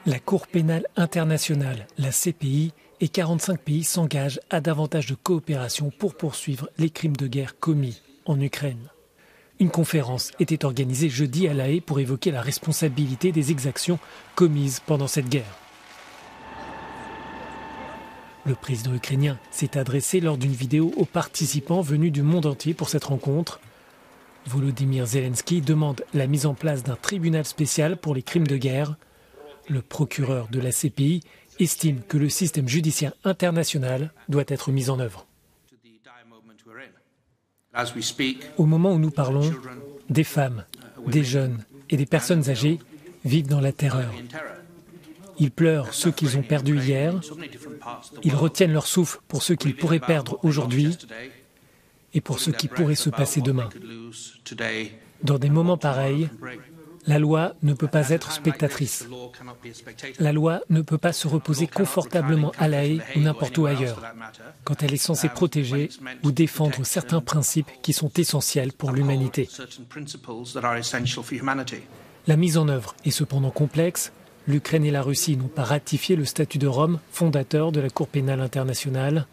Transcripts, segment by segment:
La Cour pénale internationale, la CPI, et 45 pays s'engagent à davantage de coopération pour poursuivre les crimes de guerre commis en Ukraine. Une conférence était organisée jeudi à La Haye pour évoquer la responsabilité des exactions commises pendant cette guerre. Le président ukrainien s'est adressé lors d'une vidéo aux participants venus du monde entier pour cette rencontre. Volodymyr Zelensky demande la mise en place d'un tribunal spécial pour les crimes de guerre. Le procureur de la CPI estime que le système judiciaire international doit être mis en œuvre. Au moment où nous parlons, des femmes, des jeunes et des personnes âgées vivent dans la terreur. Ils pleurent ceux qu'ils ont perdus hier, ils retiennent leur souffle pour ceux qu'ils pourraient perdre aujourd'hui et pour ce qui pourrait se passer demain. Dans des moments pareils, la loi ne peut pas être spectatrice. La loi ne peut pas se reposer confortablement à La Haye ou n'importe où ailleurs, quand elle est censée protéger ou défendre certains principes qui sont essentiels pour l'humanité. La mise en œuvre est cependant complexe. L'Ukraine et la Russie n'ont pas ratifié le statut de Rome, fondateur de la Cour pénale internationale.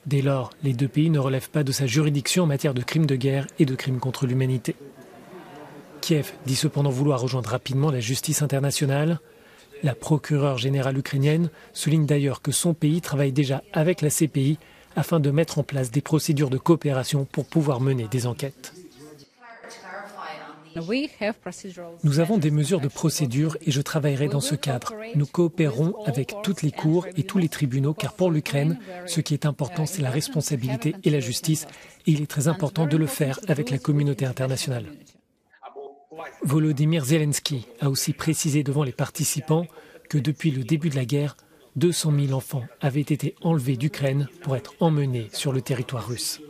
Dès lors, les deux pays ne relèvent pas de sa juridiction en matière de crimes de guerre et de crimes contre l'humanité. Kiev dit cependant vouloir rejoindre rapidement la justice internationale. La procureure générale ukrainienne souligne d'ailleurs que son pays travaille déjà avec la CPI afin de mettre en place des procédures de coopération pour pouvoir mener des enquêtes. Nous avons des mesures de procédure et je travaillerai dans ce cadre. Nous coopérerons avec toutes les cours et tous les tribunaux car pour l'Ukraine, ce qui est important, c'est la responsabilité et la justice et il est très important de le faire avec la communauté internationale. Volodymyr Zelensky a aussi précisé devant les participants que depuis le début de la guerre, 200 000 enfants avaient été enlevés d'Ukraine pour être emmenés sur le territoire russe.